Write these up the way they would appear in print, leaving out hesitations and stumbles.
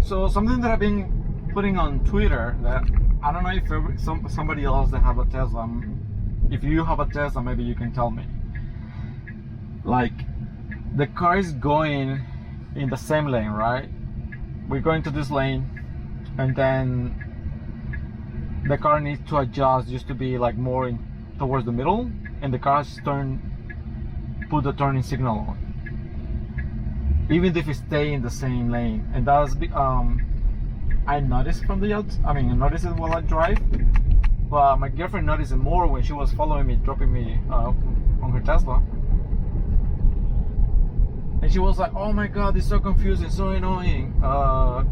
So something that I've been putting on Twitter that I don't know if somebody else that have a Tesla, if you have a Tesla, maybe you can tell me. Like, the car is going in the same lane, right? We're going to this lane, and then the car needs to adjust just to be like more towards the middle, and the car put the turning signal on, even if it stay in the same lane. And that's I noticed from the outside. I mean, I noticed it while I drive, but my girlfriend noticed it more when she was following me, dropping me on her Tesla. And she was like, oh my god, it's so confusing, so annoying,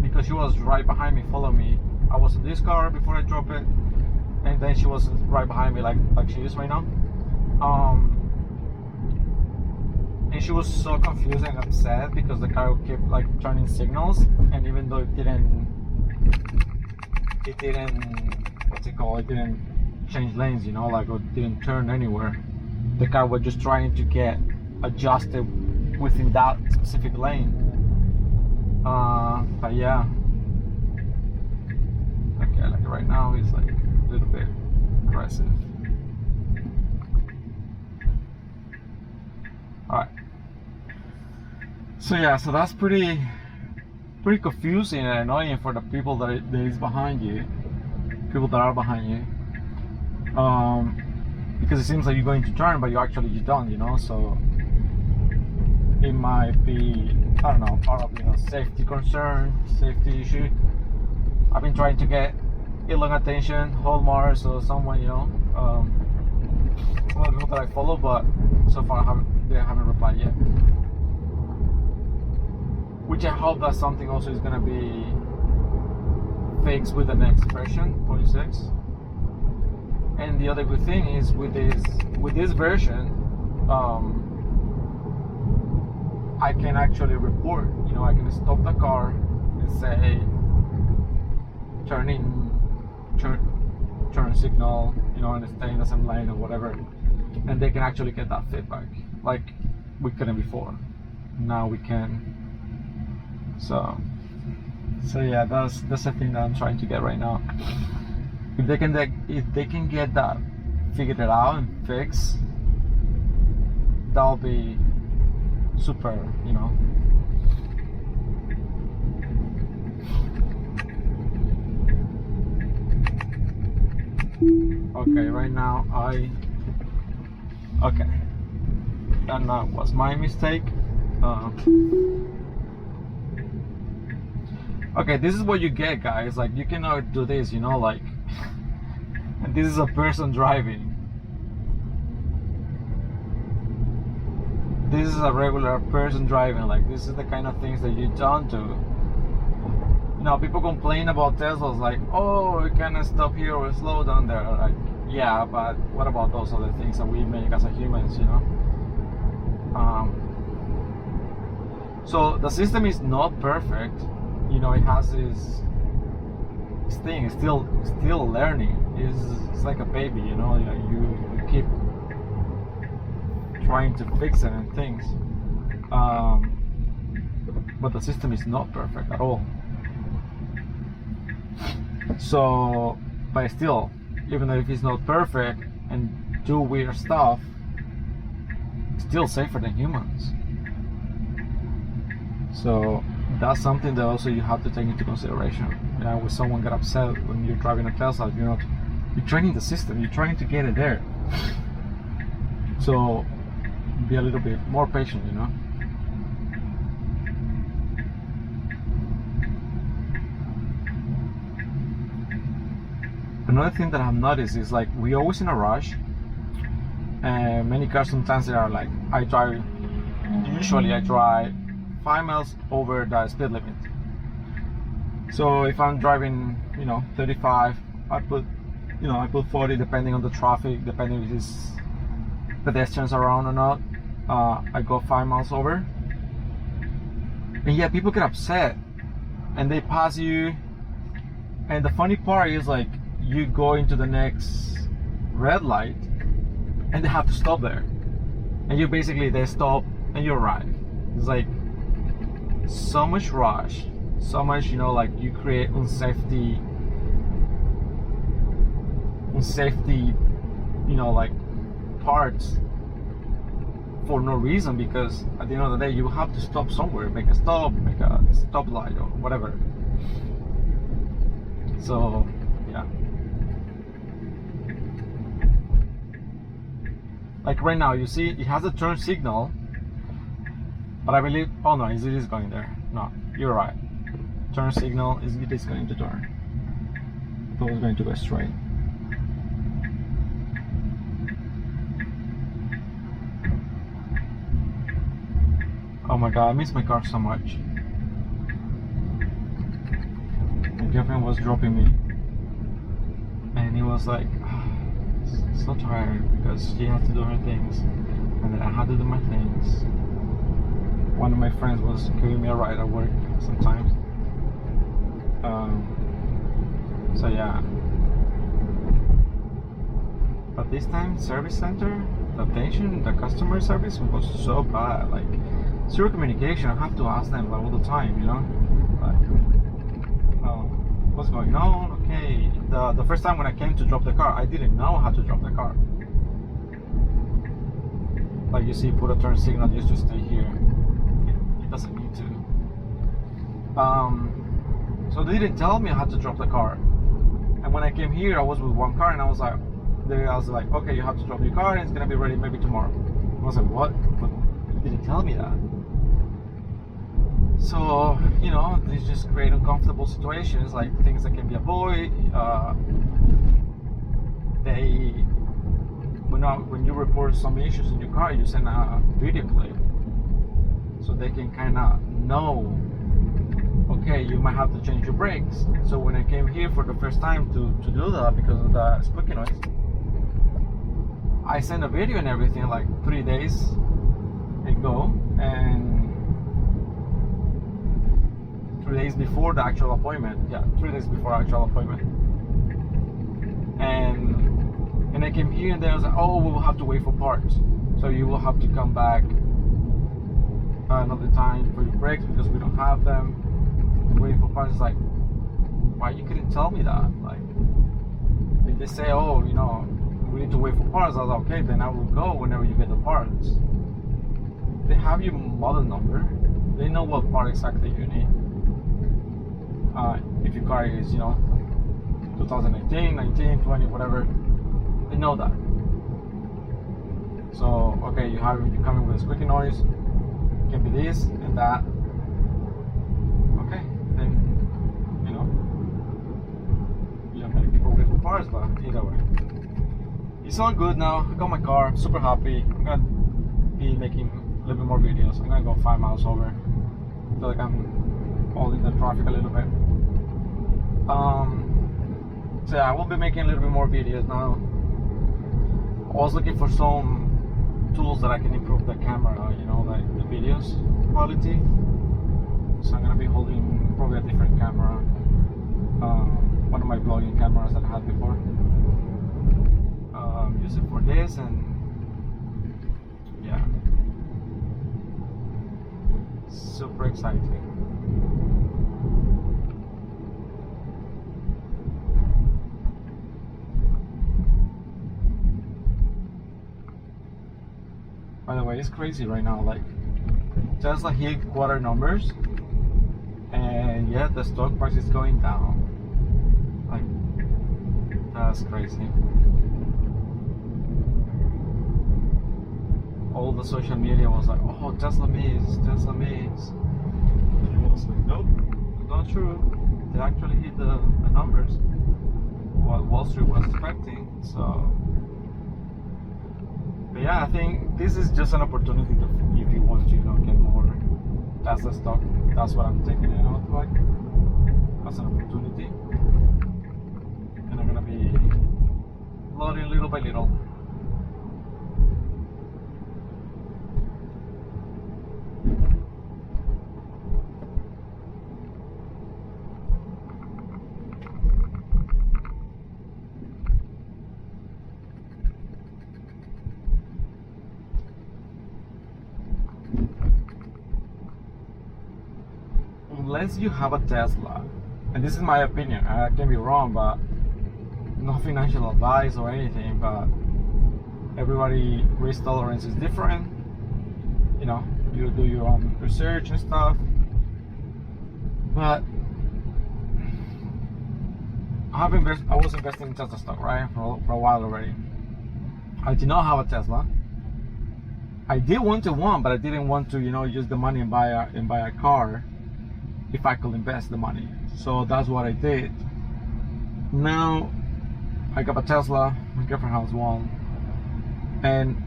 because she was right behind me, following me. I was in this car before I dropped it, and then she was right behind me, like she is right now. And she was so confused and upset because the car kept like turning signals, and even though it didn't what's it called, it didn't change lanes, you know, like, it didn't turn anywhere. The car was just trying to get adjusted within that specific lane. But yeah, okay, like right now it's like a little bit aggressive. All right, so yeah, so that's pretty confusing and annoying for the people that is behind you, people that are behind you, because it seems like you're going to turn, but you don't, you know. So it might be, I don't know, part of, you know, safety concern, safety issue. I've been trying to get Elon attention, Hallmark, or someone, you know, some of the people that I follow, but so far they haven't replied yet. Which I hope that something also is gonna be fixed with the next version, 0.6. And the other good thing is with this version, I can actually report, you know, I can stop the car and say turn signal, you know, and stay in the same lane or whatever, and they can actually get that feedback like we couldn't before. Now we can. So yeah, that's the thing that I'm trying to get right now. If they can get that figured it out and fixed, that'll be super, you know. Okay, right now okay, that was my mistake. Okay, this is what you get, guys. Like, you cannot do this, you know, like, and this is a person driving. This is a regular person driving. Like, this is the kind of things that you don't do. You know, people complain about Teslas, like, oh, you cannot stop here or slow down there. Like, yeah, but what about those other things that we make as a humans, you know? So the system is not perfect. You know, it has this thing. It's still learning. It's like a baby, you know. You keep trying to fix it and things, but the system is not perfect at all. So, but still, even though if it's not perfect and do weird stuff, it's still safer than humans. So that's something that also you have to take into consideration. You know, when someone get upset when you're driving a Tesla, you're training the system, you're trying to get it there. So be a little bit more patient, you know. Another thing that I've noticed is, like, we're always in a rush, and many cars sometimes they are like, usually I drive 5 miles over the speed limit. So if I'm driving, you know, 35, I put 40, depending on the traffic, depending if it's pedestrians around or not. I go 5 miles over, and yeah, people get upset and they pass you. And the funny part is, like, you go into the next red light and they have to stop there, and they stop and you arrive. It's like so much rush so much, you know, like you create unsafety, you know, like parts for no reason, because at the end of the day you have to stop somewhere, make a stoplight or whatever. So yeah, like right now you see it has a turn signal, but I believe, oh no, it is going there. No, you're right, turn signal is it is going to turn, it was going to go straight. Oh my god, I miss my car so much. My girlfriend was dropping me, and he was like, so tired because she had to do her things, and then I had to do my things. One of my friends was giving me a ride at work sometimes. So yeah. But this time, service center, the attention, the customer service was so bad. Like, zero communication. I have to ask them all the time, you know? Like, what's going on? Okay. The first time when I came to drop the car, I didn't know how to drop the car. Like, you see, put a turn signal just to stay here. It doesn't need to. So they didn't tell me how to drop the car. And when I came here, I was with one car, and I was like, okay, you have to drop your car, and it's gonna be ready maybe tomorrow. I was like, what? But you didn't tell me that. So, you know, these just create uncomfortable situations, like things that can be avoided. When you report some issues in your car, you send a video clip, so they can kind of know, okay, you might have to change your brakes. So when I came here for the first time to do that, because of the squeaky noise, I sent a video and everything like 3 days ago, and 3 days before the actual appointment. Yeah, 3 days before actual appointment. And I came here, and then I was like, oh, we will have to wait for parts. So you will have to come back another time for your brakes because we don't have them. Waiting for parts. It's like, why you couldn't tell me that? Like, if they say, oh, you know, we need to wait for parts, I was like, okay, then I will go whenever you get the parts. They have your model number. They know what part exactly you need. If your car is, you know, 2018, 19, 20, whatever, they know that. So, okay, you're coming with a squeaky noise, it can be this and that. Okay, then, you know, many people wait for parts, but either way. It's all good now. I got my car, I'm super happy. I'm gonna be making a little bit more videos. I'm gonna go 5 miles over. I feel like I'm holding the traffic a little bit. So yeah, I will be making a little bit more videos now. I was looking for some tools that I can improve the camera, you know, like the videos quality. So I'm gonna be holding probably a different camera, one of my vlogging cameras that I had before. Use it for this, and yeah, super exciting. By the way, it's crazy right now. Like, Tesla hit quarter numbers, and yet the stock price is going down. Like, that's crazy. All the social media was like, oh, Tesla missed, Tesla missed. And I was like, nope, not true. They actually hit the numbers, what Wall Street was expecting. So, but yeah, I think this is just an opportunity to, if you want to, you know, get more Tesla stock. That's what I'm taking it out like, as an opportunity. And I'm gonna be loading little by little. unless you have a Tesla, and this is my opinion, I can be wrong, but no financial advice or anything, but everybody risk tolerance is different. You know, you do your own research and stuff. But I was investing in Tesla stock, right, for a while already. I did not have a Tesla. I did want to one, but I didn't want to, use the money and buy a car if I could invest the money. So that's what I did. Now I got a Tesla. My girlfriend has one, and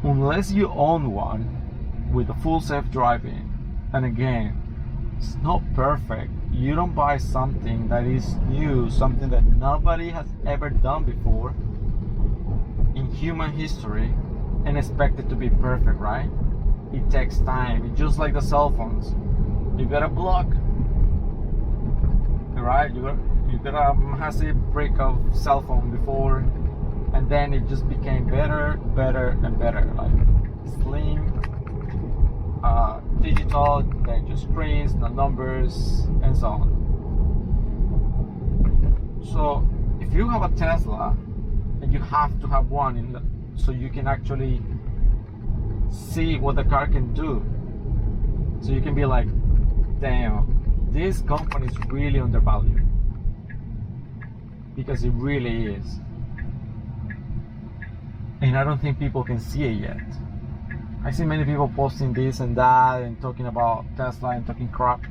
unless you own one with the full self-driving, and again, it's not perfect. You don't buy something that is new, something that nobody has ever done before in human history, and expect it to be perfect, right? It takes time. It's just like the cell phones. You got a block, right? You got a massive brick of cell phone before, and then it just became better and better, like slim, digital, then just screens, the numbers, and so on. So if you have a Tesla, and you have to have one so you can actually see what the car can do, so you can be like, damn, this company is really undervalued, because it really is. And I don't think people can see it yet. I see many people posting this and that and talking about Tesla and talking crap,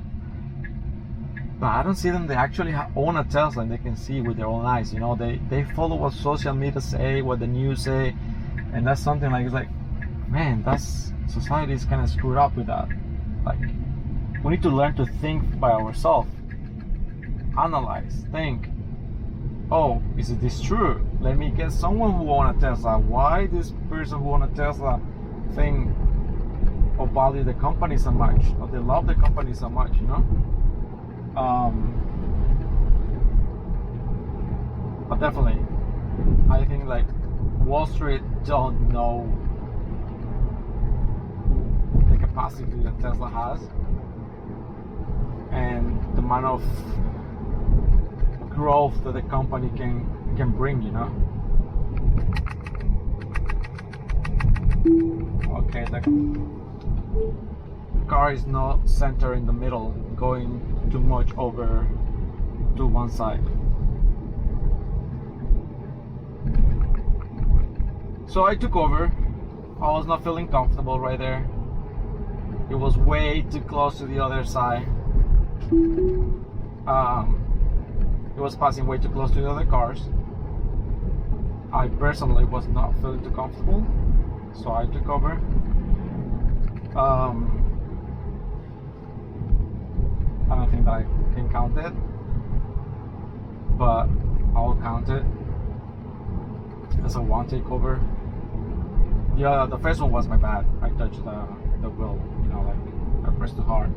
but I don't see them. They actually own a Tesla and they can see with their own eyes. They follow what social media say, what the news say, and that's something like, it's like, man, that's, society is kind of screwed up with that. Like, we need to learn to think by ourselves, analyze, think. Oh, is this true? Let me get someone who own a Tesla. Why this person who own a Tesla think or value the company so much, or they love the company so much, but definitely I think like Wall Street don't know the capacity that Tesla has and the amount of growth that the company can bring, Okay, the car is not centered in the middle, going too much over to one side. So I took over. I was not feeling comfortable right there. It was way too close to the other side. It was passing way too close to the other cars. I personally was not feeling too comfortable, so I took over. I don't think that I can count it, but I'll count it as a one takeover. Yeah, the first one was my bad. I touched the wheel, like I pressed too hard.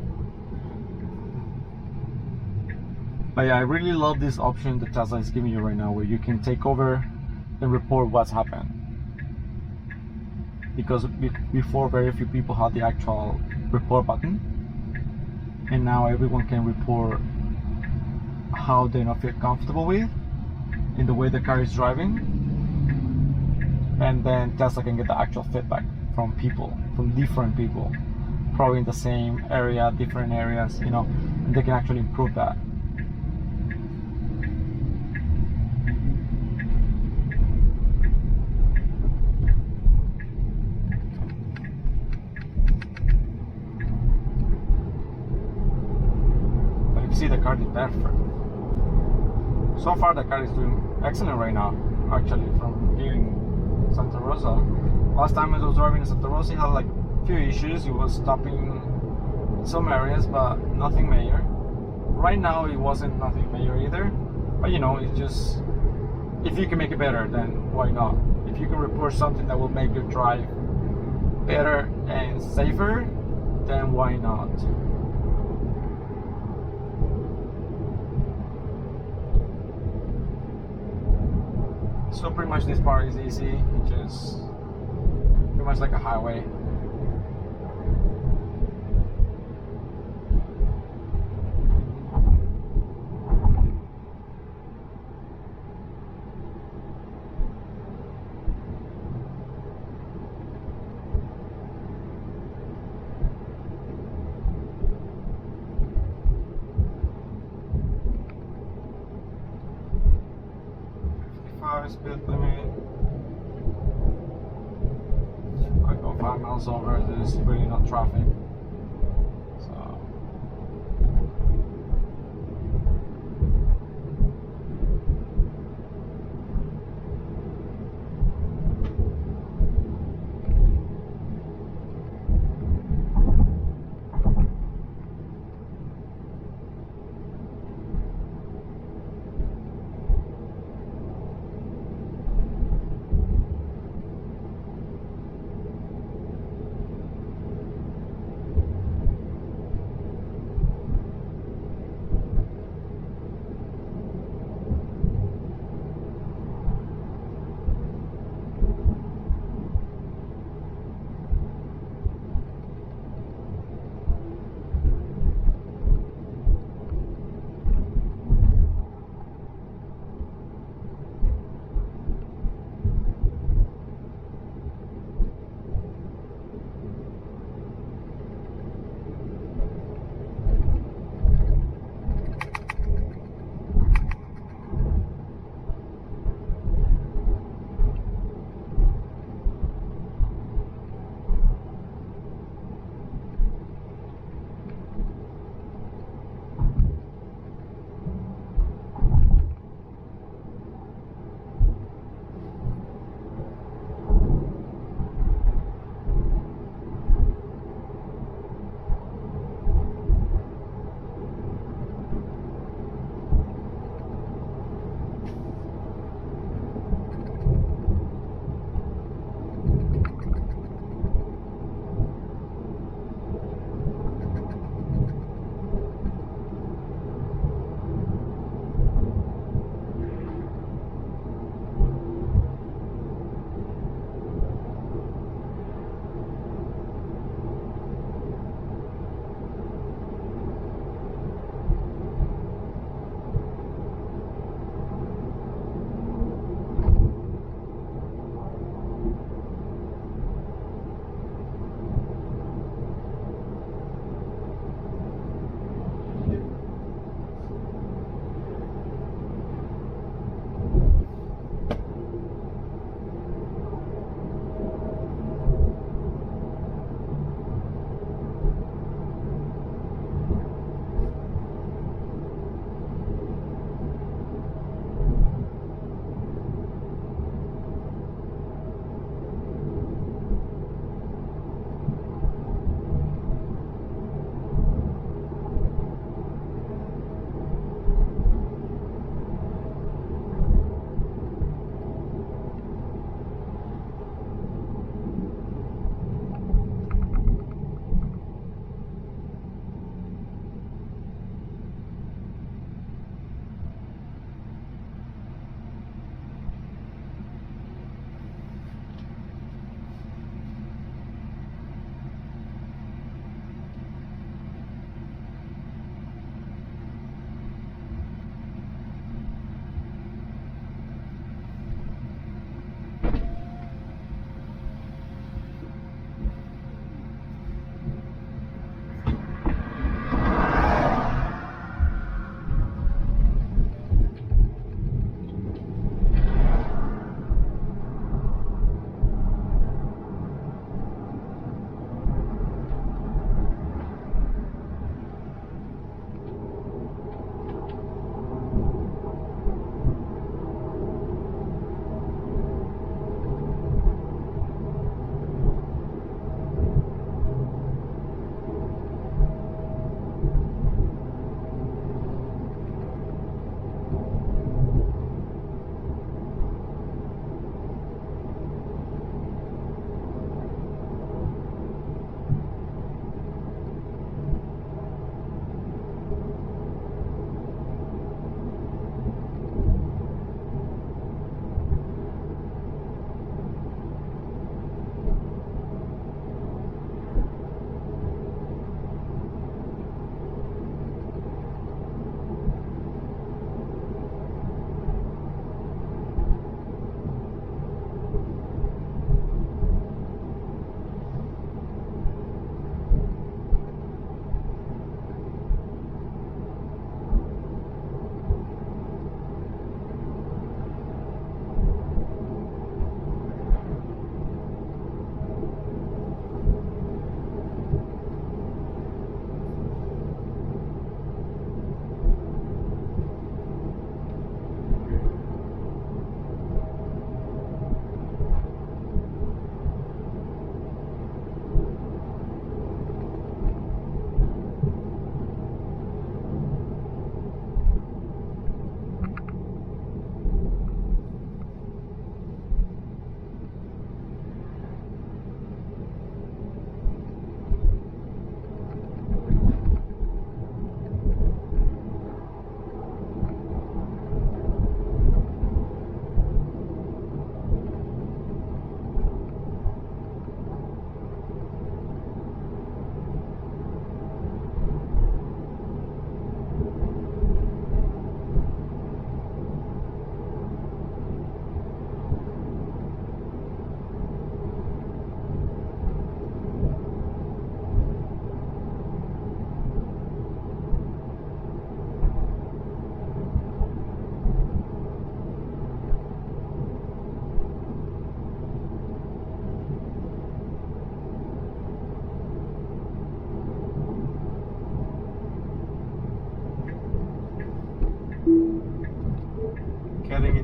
But yeah, I really love this option that Tesla is giving you right now, where you can take over and report what's happened. Because before, very few people had the actual report button, and now everyone can report how they not feel comfortable with in the way the car is driving, and then Tesla can get the actual feedback from different people, probably in the same area, different areas, and they can actually improve that. See, the car did perfect. So far the car is doing excellent right now, actually, from here in Santa Rosa. Last time I was driving in Santa Rosa, it had like a few issues. It was stopping in some areas, but nothing major. Right now it wasn't nothing major either, but it's just, if you can make it better, then why not? If you can report something that will make your drive better and safer, then why not? So pretty much this part is easy. It's just pretty much like a highway. 25 speed limit. I go 5 miles over, there's really not traffic. So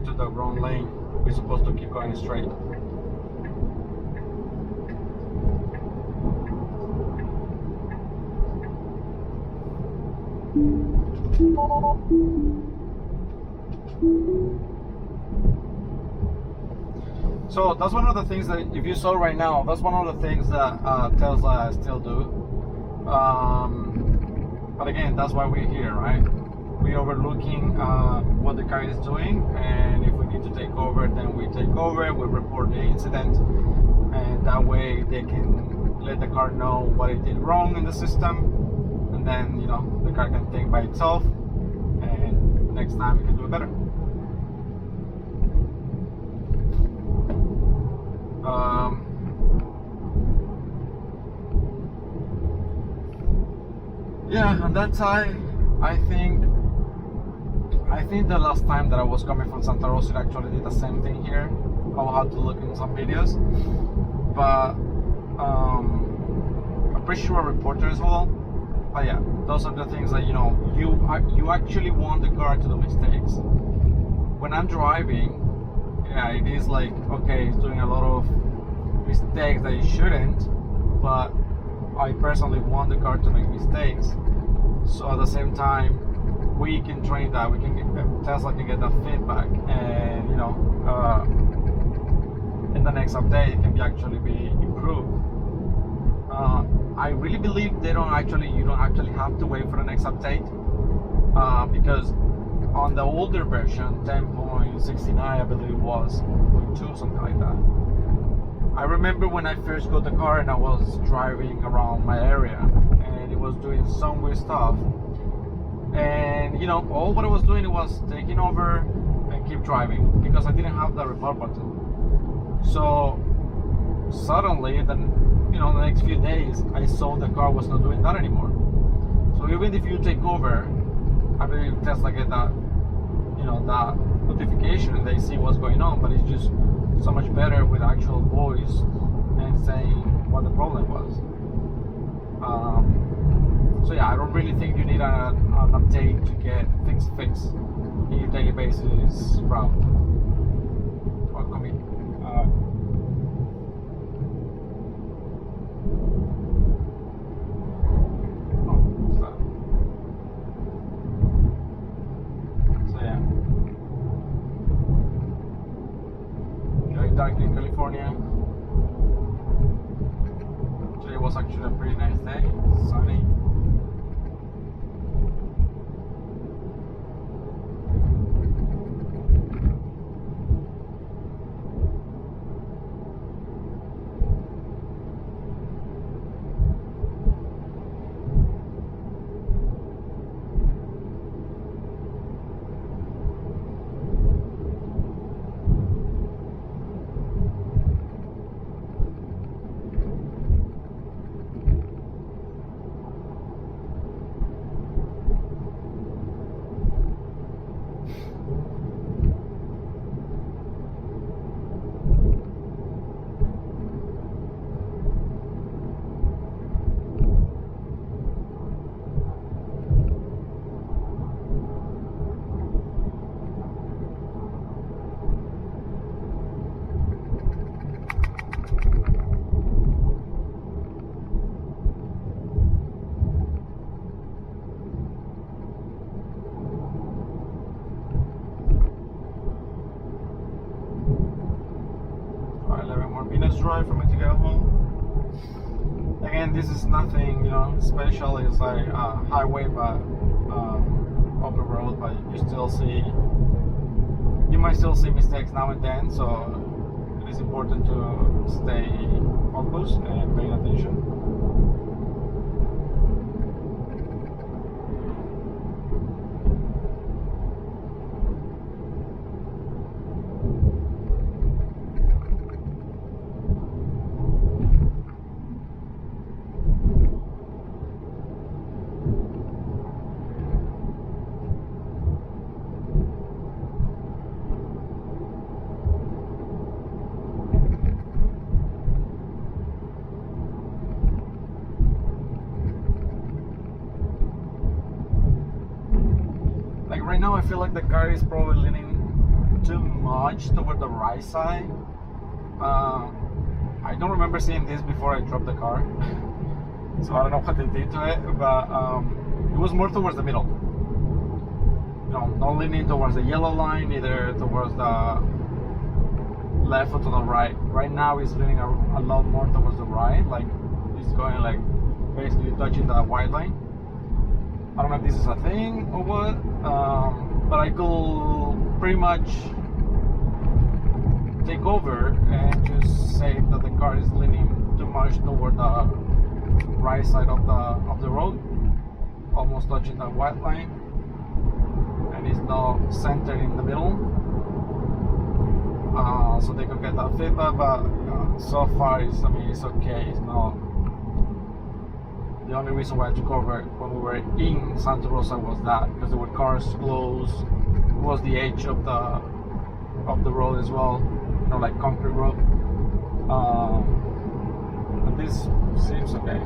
into the wrong lane. We're supposed to keep going straight. So that's one of the things that, if you saw right now, that's one of the things that Tesla still do. But again, that's why we're here, right? We're overlooking what the car is doing, and if we need to take over, then we take over, we report the incident, and that way they can let the car know what it did wrong in the system, and then, you know, the car can think by itself, and next time we can do it better. Yeah, on that side, I think the last time that I was coming from Santa Rosa, it actually did the same thing here. I'll have to look in some videos, but I'm pretty sure a reporter as well. But yeah, those are the things that, you know, you actually want the car to do mistakes. When I'm driving, yeah, it is like, okay, it's doing a lot of mistakes that it shouldn't, but I personally want the car to make mistakes. So at the same time, we can train that. We can get, Tesla can get that feedback, and, you know, in the next update, it can actually be improved. I really believe you don't actually have to wait for the next update, because on the older version, 10.69, I believe it was, 0.2, something like that. I remember when I first got the car and I was driving around my area, and it was doing some weird stuff. And, you know, all what I was doing was taking over and keep driving, because I didn't have the report button. So suddenly, then, you know, the next few days, I saw the car was not doing that anymore. So even if you take over, I believe Tesla get that, you know, that notification, and they see what's going on, but it's just so much better with actual voice and saying what the problem was. So yeah, I don't really think you need an update to get things fixed in your daily basis route or commute. What's that? So yeah, very dark in California. Today was actually a pretty nice day, sunny. Drive for me to get home. Again, this is nothing, you know, special. It's like a highway, but open road, but you might still see mistakes now and then, so it is important to stay focused and paying attention. Right now I feel like the car is probably leaning too much toward the right side. I don't remember seeing this before I dropped the car, so I don't know what they did to it, but it was more towards the middle. No, not leaning towards the yellow line, either towards the left or to the right. Right now it's leaning a lot more towards the right, like it's going like basically touching the white line. I don't know if this is a thing or what, but I could pretty much take over and just say that the car is leaning too much toward the right side of the road, almost touching the white line, and it's not centered in the middle, so they could get that feedback. But so far it's okay. It's not. The only reason why I took over when we were in Santa Rosa was that because there were cars close. It was the edge of the road as well, like concrete road. But this seems okay.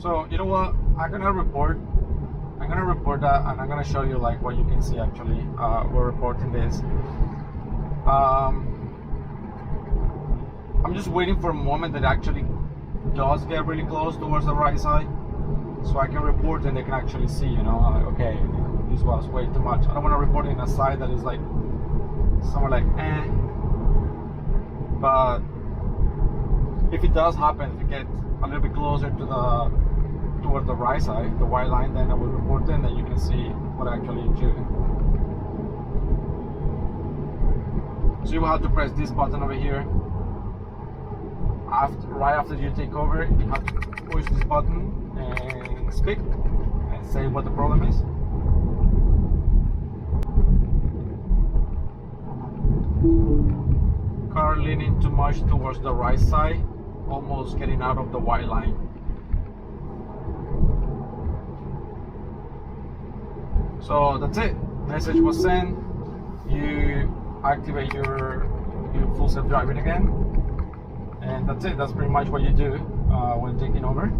So you know what? I'm gonna report that, and I'm gonna show you like what you can see. Actually, we're reporting this. I'm just waiting for a moment that it actually does get really close towards the right side, so I can report and they can actually see. Like, okay, this was way too much. I don't want to report in a side that is like somewhere like But if it does happen, if it gets a little bit closer to towards the right side, the white line, then I will report it, and then you can see what I actually do. So you will have to press this button over here. Right after you take over, you have to push this button and speak and say what the problem is. Car leaning too much towards the right side, almost getting out of the white line. So that's it. Message was sent. You activate your full self-driving again, and that's it. That's pretty much what you do when taking over.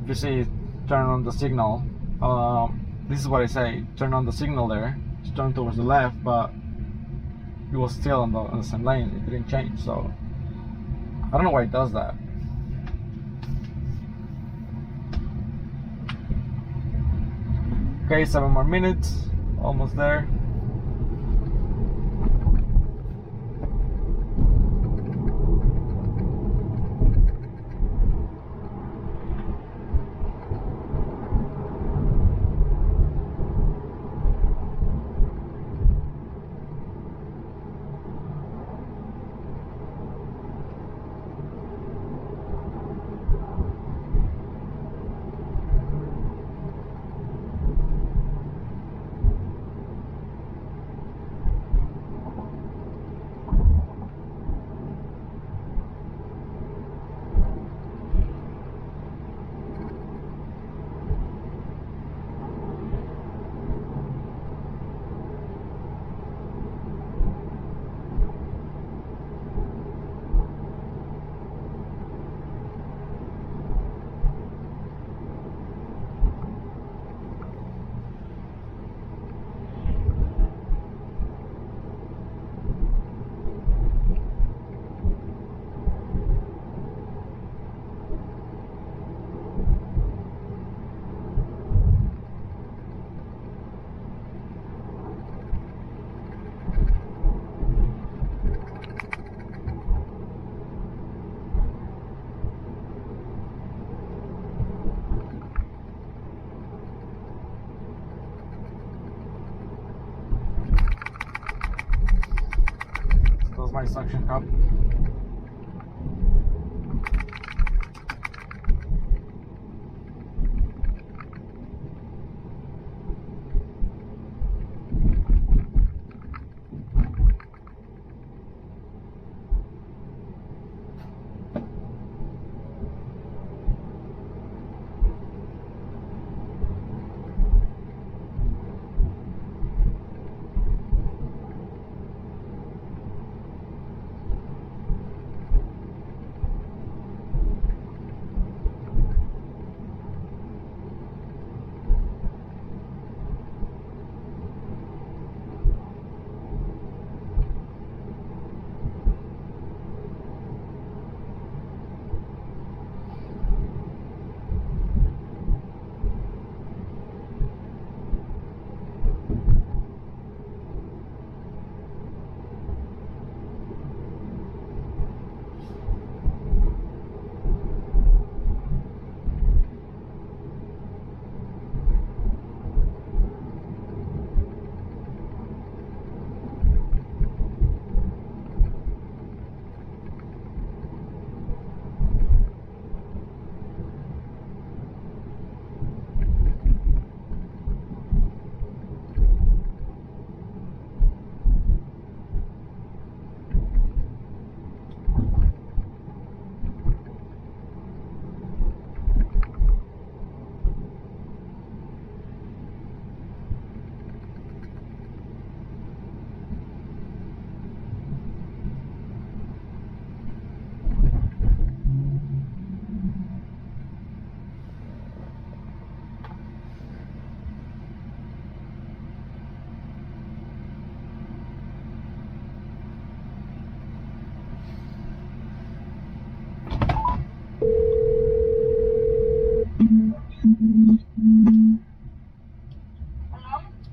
If you see, turn on the signal. This is what I say. Turn on the signal there. It's turned towards the left, but it was still on the same lane. It didn't change. So I don't know why it does that. Okay, 7 more minutes, almost there. my suction cup.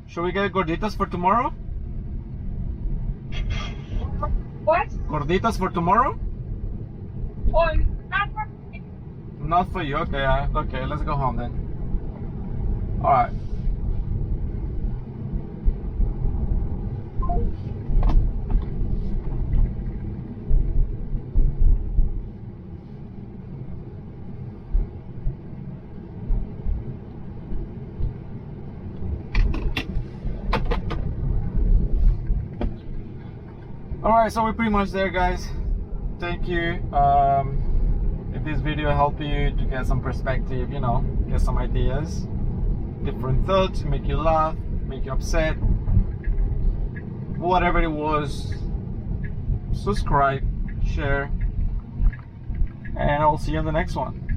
Should we get gorditas for tomorrow? What? Gorditas for tomorrow? Oh, not for me. Not for you. Okay, okay. Let's go home then. All right. Alright, so we're pretty much there, guys. Thank you. If this video helped you to get some perspective, you know, get some ideas, different thoughts, make you laugh, make you upset, whatever it was, subscribe, share, and I'll see you in the next one.